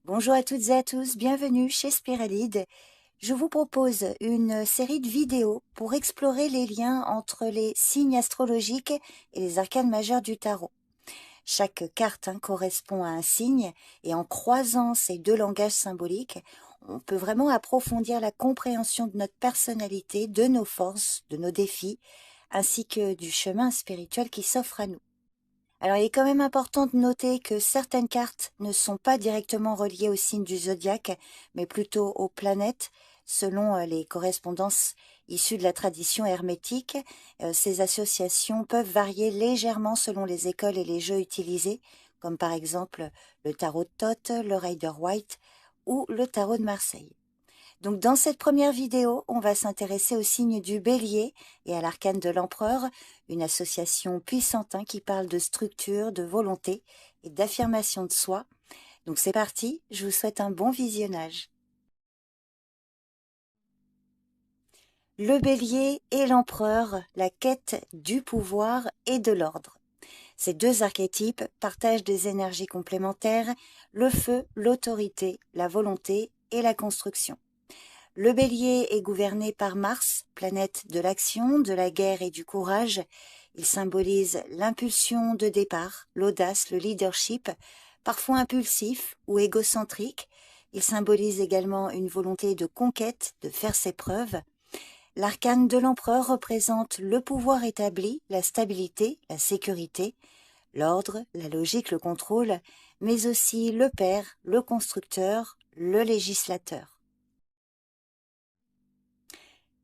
Bonjour à toutes et à tous, bienvenue chez Spiralide. Je vous propose une série de vidéos pour explorer les liens entre les signes astrologiques et les arcanes majeures du tarot. Chaque carte correspond à un signe et en croisant ces deux langages symboliques, on peut vraiment approfondir la compréhension de notre personnalité, de nos forces, de nos défis, ainsi que du chemin spirituel qui s'offre à nous. Alors, il est quand même important de noter que certaines cartes ne sont pas directement reliées au signe du zodiaque, mais plutôt aux planètes, selon les correspondances issues de la tradition hermétique. Ces associations peuvent varier légèrement selon les écoles et les jeux utilisés, comme par exemple le tarot de Thoth, le Rider-Waite ou le tarot de Marseille. Donc dans cette première vidéo, on va s'intéresser au signe du Bélier et à l'arcane de l'Empereur, une association puissante qui parle de structure, de volonté et d'affirmation de soi. Donc c'est parti, je vous souhaite un bon visionnage. Le Bélier et l'Empereur, la quête du pouvoir et de l'ordre. Ces deux archétypes partagent des énergies complémentaires, le feu, l'autorité, la volonté et la construction. Le Bélier est gouverné par Mars, planète de l'action, de la guerre et du courage. Il symbolise l'impulsion de départ, l'audace, le leadership, parfois impulsif ou égocentrique. Il symbolise également une volonté de conquête, de faire ses preuves. L'arcane de l'empereur représente le pouvoir établi, la stabilité, la sécurité, l'ordre, la logique, le contrôle, mais aussi le père, le constructeur, le législateur.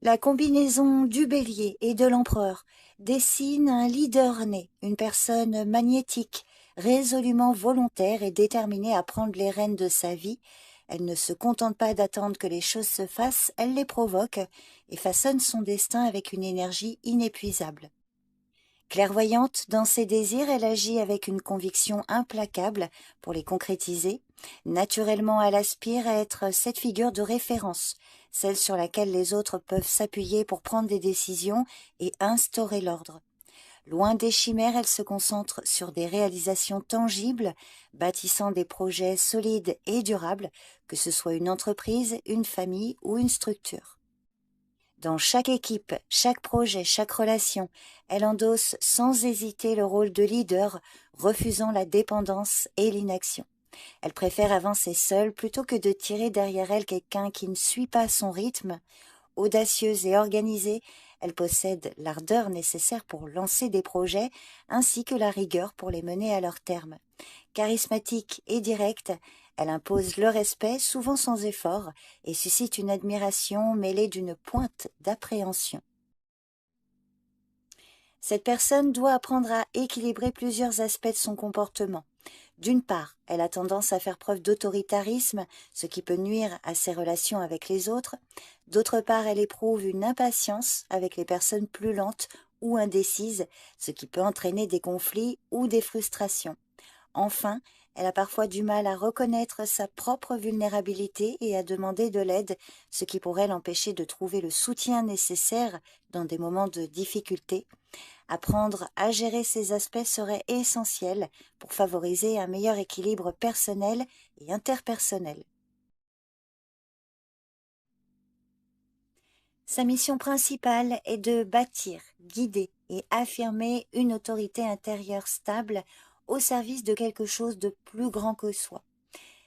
La combinaison du Bélier et de l'Empereur dessine un leader né, une personne magnétique, résolument volontaire et déterminée à prendre les rênes de sa vie. Elle ne se contente pas d'attendre que les choses se fassent, elle les provoque et façonne son destin avec une énergie inépuisable. Clairvoyante dans ses désirs, elle agit avec une conviction implacable pour les concrétiser. Naturellement, elle aspire à être cette figure de référence, celle sur laquelle les autres peuvent s'appuyer pour prendre des décisions et instaurer l'ordre. Loin des chimères, elle se concentre sur des réalisations tangibles, bâtissant des projets solides et durables, que ce soit une entreprise, une famille ou une structure. Dans chaque équipe, chaque projet, chaque relation, elle endosse sans hésiter le rôle de leader, refusant la dépendance et l'inaction. Elle préfère avancer seule plutôt que de tirer derrière elle quelqu'un qui ne suit pas son rythme. Audacieuse et organisée, elle possède l'ardeur nécessaire pour lancer des projets ainsi que la rigueur pour les mener à leur terme. Charismatique et directe, elle impose le respect, souvent sans effort, et suscite une admiration mêlée d'une pointe d'appréhension. Cette personne doit apprendre à équilibrer plusieurs aspects de son comportement. D'une part, elle a tendance à faire preuve d'autoritarisme, ce qui peut nuire à ses relations avec les autres. D'autre part, elle éprouve une impatience avec les personnes plus lentes ou indécises, ce qui peut entraîner des conflits ou des frustrations. Enfin, elle a parfois du mal à reconnaître sa propre vulnérabilité et à demander de l'aide, ce qui pourrait l'empêcher de trouver le soutien nécessaire dans des moments de difficulté. Apprendre à gérer ces aspects serait essentiel pour favoriser un meilleur équilibre personnel et interpersonnel. Sa mission principale est de bâtir, guider et affirmer une autorité intérieure stable au service de quelque chose de plus grand que soi.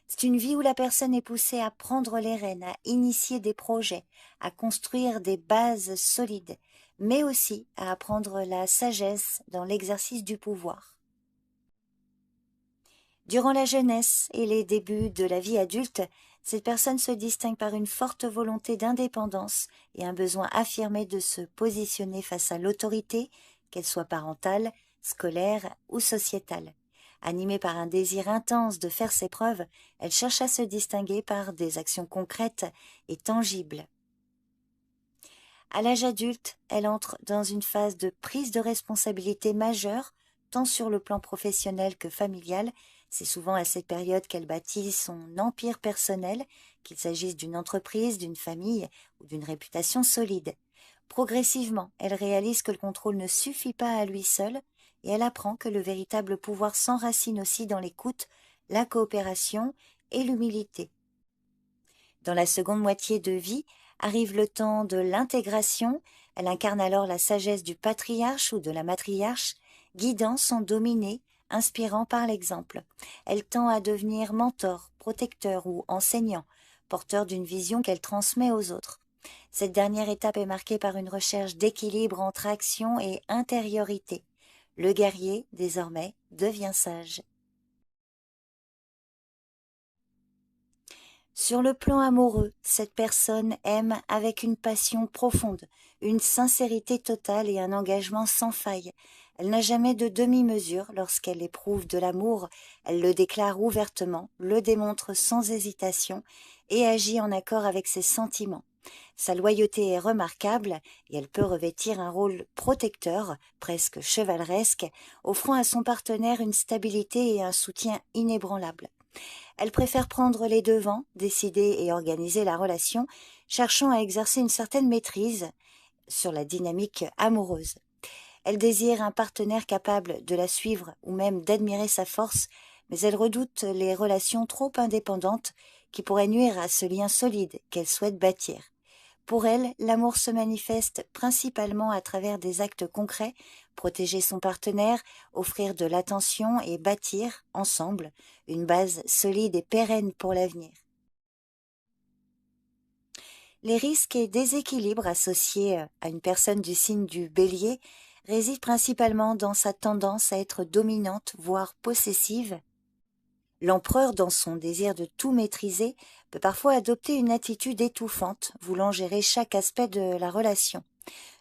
C'est une vie où la personne est poussée à prendre les rênes, à initier des projets, à construire des bases solides, mais aussi à apprendre la sagesse dans l'exercice du pouvoir. Durant la jeunesse et les débuts de la vie adulte, cette personne se distingue par une forte volonté d'indépendance et un besoin affirmé de se positionner face à l'autorité, qu'elle soit parentale, scolaire ou sociétale. Animée par un désir intense de faire ses preuves, elle cherche à se distinguer par des actions concrètes et tangibles. À l'âge adulte, elle entre dans une phase de prise de responsabilité majeure, tant sur le plan professionnel que familial. C'est souvent à cette période qu'elle bâtit son empire personnel, qu'il s'agisse d'une entreprise, d'une famille ou d'une réputation solide. Progressivement, elle réalise que le contrôle ne suffit pas à lui seul et elle apprend que le véritable pouvoir s'enracine aussi dans l'écoute, la coopération et l'humilité. Dans la seconde moitié de vie arrive le temps de l'intégration. Elle incarne alors la sagesse du patriarche ou de la matriarche, guidant son dominé, inspirant par l'exemple. Elle tend à devenir mentor, protecteur ou enseignant, porteur d'une vision qu'elle transmet aux autres. Cette dernière étape est marquée par une recherche d'équilibre entre action et intériorité. Le guerrier, désormais, devient sage. Sur le plan amoureux, cette personne aime avec une passion profonde, une sincérité totale et un engagement sans faille. Elle n'a jamais de demi-mesure lorsqu'elle éprouve de l'amour, elle le déclare ouvertement, le démontre sans hésitation et agit en accord avec ses sentiments. Sa loyauté est remarquable et elle peut revêtir un rôle protecteur, presque chevaleresque, offrant à son partenaire une stabilité et un soutien inébranlables. Elle préfère prendre les devants, décider et organiser la relation, cherchant à exercer une certaine maîtrise sur la dynamique amoureuse. Elle désire un partenaire capable de la suivre ou même d'admirer sa force, mais elle redoute les relations trop indépendantes qui pourraient nuire à ce lien solide qu'elle souhaite bâtir. Pour elle, l'amour se manifeste principalement à travers des actes concrets, protéger son partenaire, offrir de l'attention et bâtir, ensemble, une base solide et pérenne pour l'avenir. Les risques et déséquilibres associés à une personne du signe du Bélier résident principalement dans sa tendance à être dominante, voire possessive. L'empereur, dans son désir de tout maîtriser, peut parfois adopter une attitude étouffante, voulant gérer chaque aspect de la relation.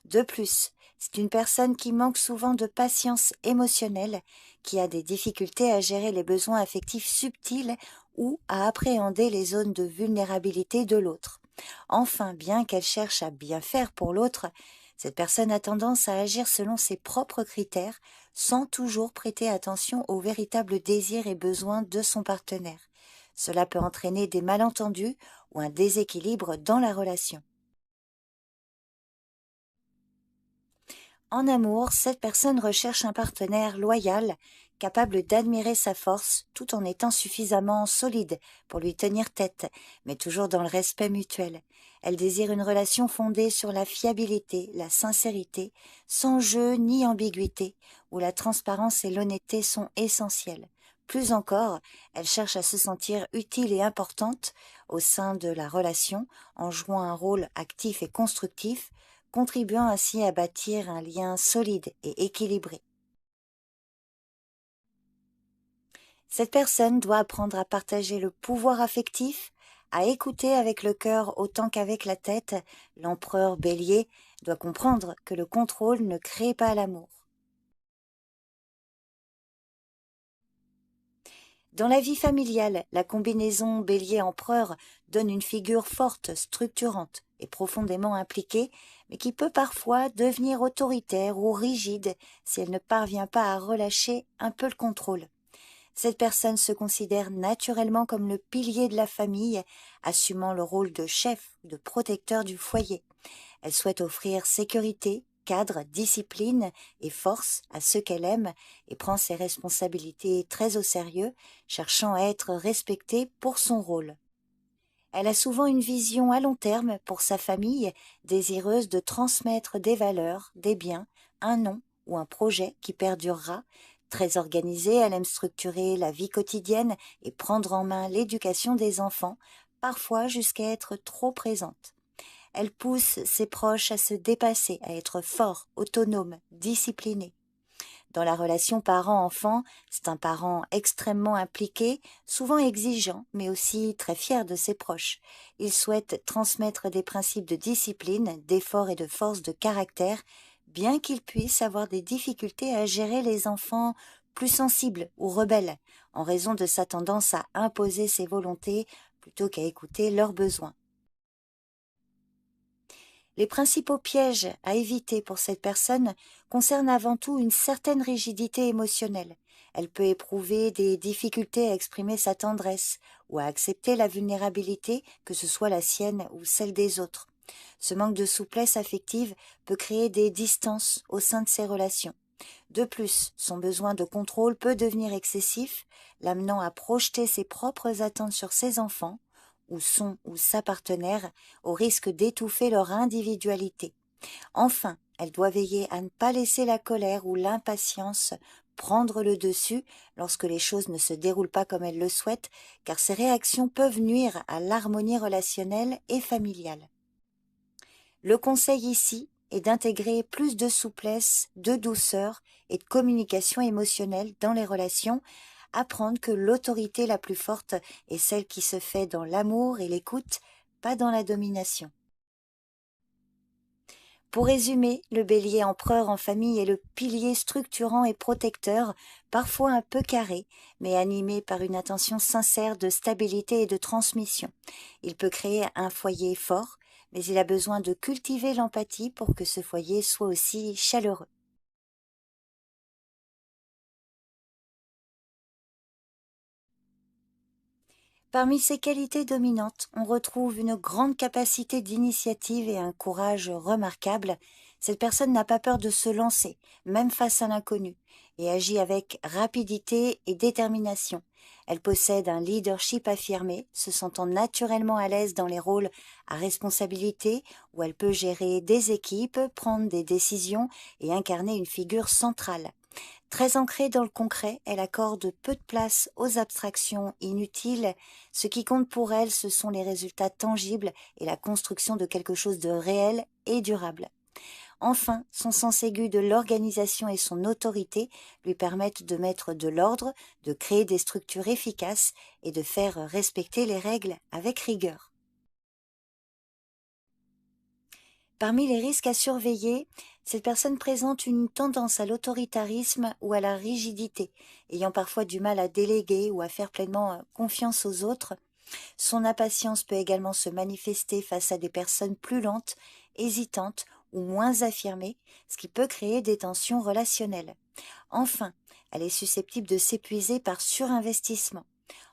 De plus, c'est une personne qui manque souvent de patience émotionnelle, qui a des difficultés à gérer les besoins affectifs subtils ou à appréhender les zones de vulnérabilité de l'autre. Enfin, bien qu'elle cherche à bien faire pour l'autre, cette personne a tendance à agir selon ses propres critères, sans toujours prêter attention aux véritables désirs et besoins de son partenaire. Cela peut entraîner des malentendus ou un déséquilibre dans la relation. En amour, cette personne recherche un partenaire loyal, capable d'admirer sa force tout en étant suffisamment solide pour lui tenir tête, mais toujours dans le respect mutuel. Elle désire une relation fondée sur la fiabilité, la sincérité, sans jeu ni ambiguïté, où la transparence et l'honnêteté sont essentielles. Plus encore, elle cherche à se sentir utile et importante au sein de la relation en jouant un rôle actif et constructif, contribuant ainsi à bâtir un lien solide et équilibré. Cette personne doit apprendre à partager le pouvoir affectif, à écouter avec le cœur autant qu'avec la tête. L'empereur Bélier doit comprendre que le contrôle ne crée pas l'amour. Dans la vie familiale, la combinaison Bélier-Empereur donne une figure forte, structurante et profondément impliquée, mais qui peut parfois devenir autoritaire ou rigide si elle ne parvient pas à relâcher un peu le contrôle. Cette personne se considère naturellement comme le pilier de la famille, assumant le rôle de chef, de protecteur du foyer. Elle souhaite offrir sécurité, cadre, discipline et force à ceux qu'elle aime et prend ses responsabilités très au sérieux, cherchant à être respectée pour son rôle. Elle a souvent une vision à long terme pour sa famille, désireuse de transmettre des valeurs, des biens, un nom ou un projet qui perdurera. Très organisée, elle aime structurer la vie quotidienne et prendre en main l'éducation des enfants, parfois jusqu'à être trop présente. Elle pousse ses proches à se dépasser, à être forts, autonomes, disciplinés. Dans la relation parent-enfant, c'est un parent extrêmement impliqué, souvent exigeant, mais aussi très fier de ses proches. Il souhaite transmettre des principes de discipline, d'effort et de force de caractère, bien qu'il puisse avoir des difficultés à gérer les enfants plus sensibles ou rebelles, en raison de sa tendance à imposer ses volontés plutôt qu'à écouter leurs besoins. Les principaux pièges à éviter pour cette personne concernent avant tout une certaine rigidité émotionnelle. Elle peut éprouver des difficultés à exprimer sa tendresse ou à accepter la vulnérabilité, que ce soit la sienne ou celle des autres. Ce manque de souplesse affective peut créer des distances au sein de ses relations. De plus, son besoin de contrôle peut devenir excessif, l'amenant à projeter ses propres attentes sur ses enfants, ou son ou sa partenaire, au risque d'étouffer leur individualité. Enfin, elle doit veiller à ne pas laisser la colère ou l'impatience prendre le dessus lorsque les choses ne se déroulent pas comme elle le souhaite, car ces réactions peuvent nuire à l'harmonie relationnelle et familiale. Le conseil ici est d'intégrer plus de souplesse, de douceur et de communication émotionnelle dans les relations, apprendre que l'autorité la plus forte est celle qui se fait dans l'amour et l'écoute, pas dans la domination. Pour résumer, le bélier empereur en famille est le pilier structurant et protecteur, parfois un peu carré, mais animé par une intention sincère de stabilité et de transmission. Il peut créer un foyer fort, mais il a besoin de cultiver l'empathie pour que ce foyer soit aussi chaleureux. Parmi ses qualités dominantes, on retrouve une grande capacité d'initiative et un courage remarquable. Cette personne n'a pas peur de se lancer, même face à l'inconnu, et agit avec rapidité et détermination. Elle possède un leadership affirmé, se sentant naturellement à l'aise dans les rôles à responsabilité, où elle peut gérer des équipes, prendre des décisions et incarner une figure centrale. Très ancrée dans le concret, elle accorde peu de place aux abstractions inutiles. Ce qui compte pour elle, ce sont les résultats tangibles et la construction de quelque chose de réel et durable. Enfin, son sens aigu de l'organisation et son autorité lui permettent de mettre de l'ordre, de créer des structures efficaces et de faire respecter les règles avec rigueur. Parmi les risques à surveiller, cette personne présente une tendance à l'autoritarisme ou à la rigidité, ayant parfois du mal à déléguer ou à faire pleinement confiance aux autres. Son impatience peut également se manifester face à des personnes plus lentes, hésitantes ou moins affirmées, ce qui peut créer des tensions relationnelles. Enfin, elle est susceptible de s'épuiser par surinvestissement.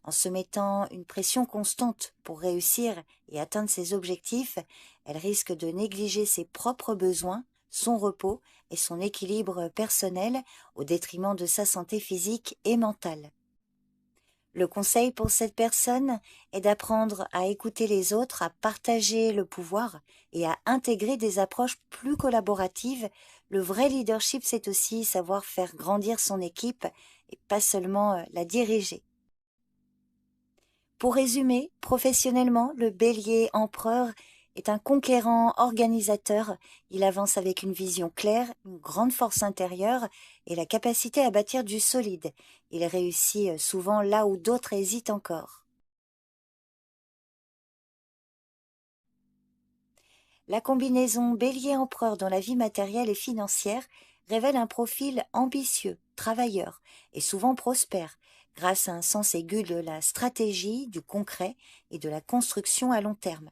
En se mettant une pression constante pour réussir et atteindre ses objectifs, elle risque de négliger ses propres besoins, son repos et son équilibre personnel au détriment de sa santé physique et mentale. Le conseil pour cette personne est d'apprendre à écouter les autres, à partager le pouvoir et à intégrer des approches plus collaboratives. Le vrai leadership, c'est aussi savoir faire grandir son équipe et pas seulement la diriger. Pour résumer, professionnellement, le bélier empereur est un conquérant organisateur. Il avance avec une vision claire, une grande force intérieure et la capacité à bâtir du solide. Il réussit souvent là où d'autres hésitent encore. La combinaison bélier-empereur dans la vie matérielle et financière révèle un profil ambitieux, travailleur et souvent prospère, grâce à un sens aigu de la stratégie, du concret et de la construction à long terme.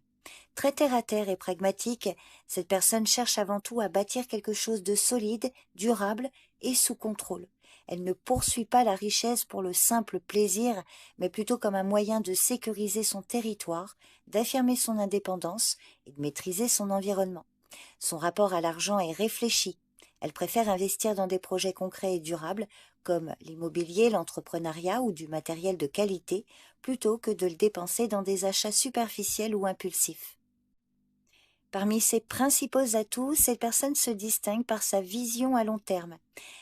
Très terre-à-terre et pragmatique, cette personne cherche avant tout à bâtir quelque chose de solide, durable et sous contrôle. Elle ne poursuit pas la richesse pour le simple plaisir, mais plutôt comme un moyen de sécuriser son territoire, d'affirmer son indépendance et de maîtriser son environnement. Son rapport à l'argent est réfléchi. Elle préfère investir dans des projets concrets et durables, comme l'immobilier, l'entrepreneuriat ou du matériel de qualité, plutôt que de le dépenser dans des achats superficiels ou impulsifs. Parmi ses principaux atouts, cette personne se distingue par sa vision à long terme.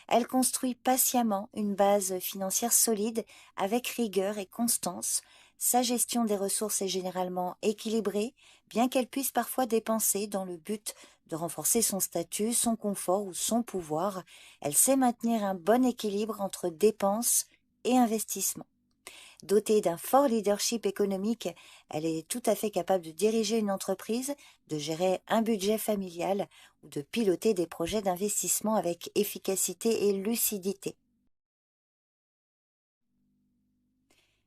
Elle construit patiemment une base financière solide avec rigueur et constance. Sa gestion des ressources est généralement équilibrée, bien qu'elle puisse parfois dépenser dans le but de renforcer son statut, son confort ou son pouvoir. Elle sait maintenir un bon équilibre entre dépenses et investissements. Dotée d'un fort leadership économique, elle est tout à fait capable de diriger une entreprise, de gérer un budget familial ou de piloter des projets d'investissement avec efficacité et lucidité.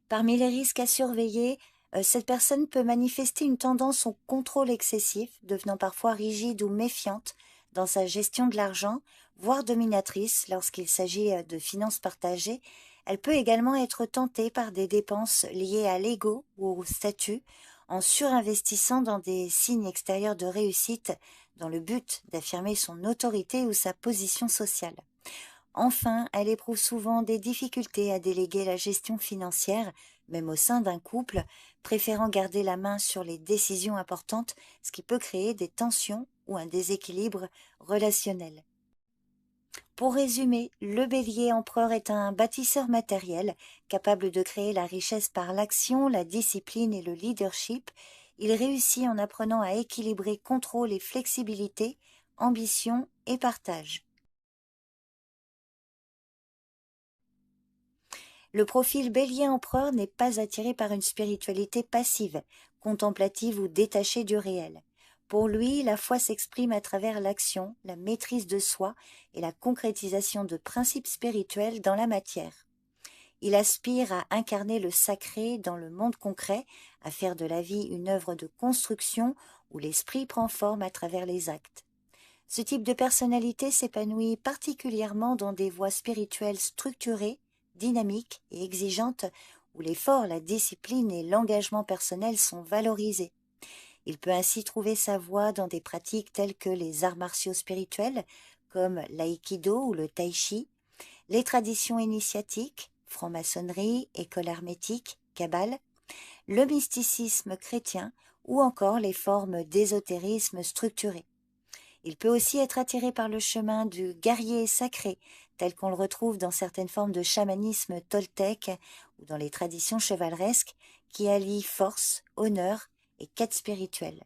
Parmi les risques à surveiller, cette personne peut manifester une tendance au contrôle excessif, devenant parfois rigide ou méfiante dans sa gestion de l'argent, voire dominatrice lorsqu'il s'agit de finances partagées. Elle peut également être tentée par des dépenses liées à l'ego ou au statut, en surinvestissant dans des signes extérieurs de réussite dans le but d'affirmer son autorité ou sa position sociale. Enfin, elle éprouve souvent des difficultés à déléguer la gestion financière, même au sein d'un couple, préférant garder la main sur les décisions importantes, ce qui peut créer des tensions ou un déséquilibre relationnel. Pour résumer, le bélier empereur est un bâtisseur matériel, capable de créer la richesse par l'action, la discipline et le leadership. Il réussit en apprenant à équilibrer contrôle et flexibilité, ambition et partage. Le profil bélier empereur n'est pas attiré par une spiritualité passive, contemplative ou détachée du réel. Pour lui, la foi s'exprime à travers l'action, la maîtrise de soi et la concrétisation de principes spirituels dans la matière. Il aspire à incarner le sacré dans le monde concret, à faire de la vie une œuvre de construction où l'esprit prend forme à travers les actes. Ce type de personnalité s'épanouit particulièrement dans des voies spirituelles structurées, dynamiques et exigeantes, où l'effort, la discipline et l'engagement personnel sont valorisés. Il peut ainsi trouver sa voie dans des pratiques telles que les arts martiaux spirituels, comme l'aïkido ou le tai chi, les traditions initiatiques, franc-maçonnerie, école hermétique, kabbale, le mysticisme chrétien ou encore les formes d'ésotérisme structuré. Il peut aussi être attiré par le chemin du guerrier sacré, tel qu'on le retrouve dans certaines formes de chamanisme toltèque ou dans les traditions chevaleresques qui allient force, honneur et quête spirituelle.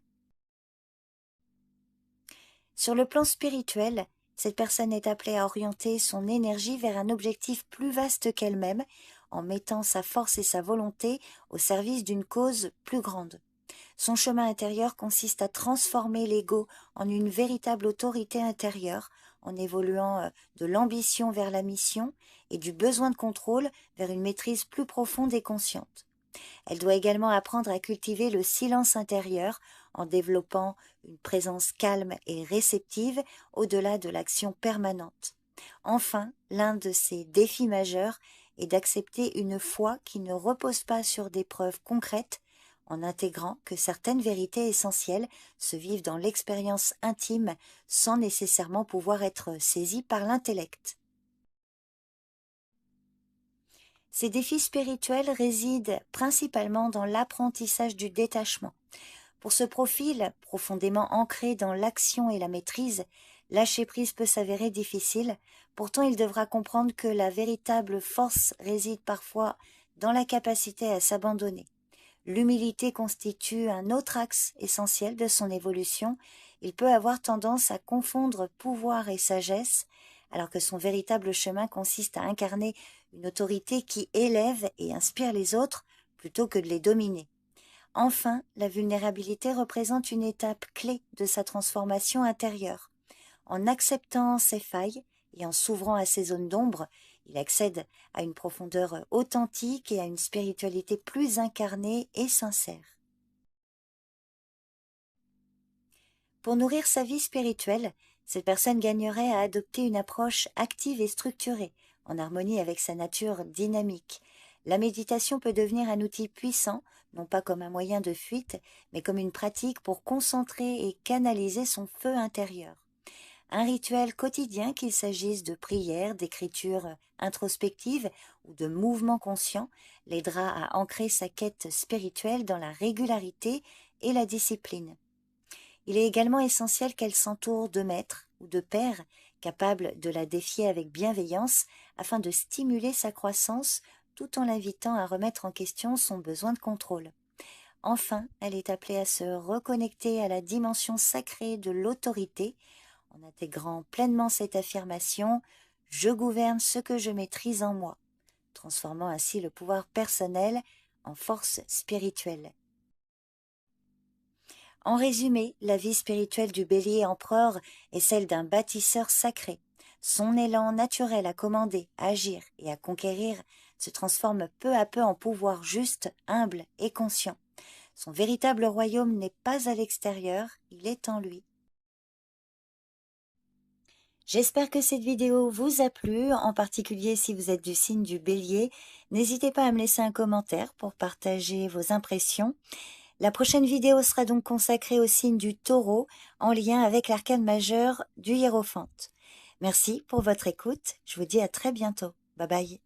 Sur le plan spirituel, cette personne est appelée à orienter son énergie vers un objectif plus vaste qu'elle-même, en mettant sa force et sa volonté au service d'une cause plus grande. Son chemin intérieur consiste à transformer l'ego en une véritable autorité intérieure, en évoluant de l'ambition vers la mission et du besoin de contrôle vers une maîtrise plus profonde et consciente. Elle doit également apprendre à cultiver le silence intérieur en développant une présence calme et réceptive au-delà de l'action permanente. Enfin, l'un de ses défis majeurs est d'accepter une foi qui ne repose pas sur des preuves concrètes, en intégrant que certaines vérités essentielles se vivent dans l'expérience intime sans nécessairement pouvoir être saisies par l'intellect. Ces défis spirituels résident principalement dans l'apprentissage du détachement. Pour ce profil, profondément ancré dans l'action et la maîtrise, lâcher prise peut s'avérer difficile, pourtant il devra comprendre que la véritable force réside parfois dans la capacité à s'abandonner. L'humilité constitue un autre axe essentiel de son évolution. Il peut avoir tendance à confondre pouvoir et sagesse, alors que son véritable chemin consiste à incarner une autorité qui élève et inspire les autres plutôt que de les dominer. Enfin, la vulnérabilité représente une étape clé de sa transformation intérieure. En acceptant ses failles et en s'ouvrant à ses zones d'ombre, il accède à une profondeur authentique et à une spiritualité plus incarnée et sincère. Pour nourrir sa vie spirituelle, cette personne gagnerait à adopter une approche active et structurée, en harmonie avec sa nature dynamique. La méditation peut devenir un outil puissant, non pas comme un moyen de fuite, mais comme une pratique pour concentrer et canaliser son feu intérieur. Un rituel quotidien, qu'il s'agisse de prière, d'écriture introspective ou de mouvement conscient, l'aidera à ancrer sa quête spirituelle dans la régularité et la discipline. Il est également essentiel qu'elle s'entoure de maîtres ou de pairs capables de la défier avec bienveillance afin de stimuler sa croissance tout en l'invitant à remettre en question son besoin de contrôle. Enfin, elle est appelée à se reconnecter à la dimension sacrée de l'autorité en intégrant pleinement cette affirmation « Je gouverne ce que je maîtrise en moi », transformant ainsi le pouvoir personnel en force spirituelle. En résumé, la vie spirituelle du bélier empereur est celle d'un bâtisseur sacré. Son élan naturel à commander, à agir et à conquérir se transforme peu à peu en pouvoir juste, humble et conscient. Son véritable royaume n'est pas à l'extérieur, il est en lui. J'espère que cette vidéo vous a plu, en particulier si vous êtes du signe du bélier. N'hésitez pas à me laisser un commentaire pour partager vos impressions. La prochaine vidéo sera donc consacrée au signe du taureau, en lien avec l'arcane majeur du hiérophante. Merci pour votre écoute. Je vous dis à très bientôt. Bye bye.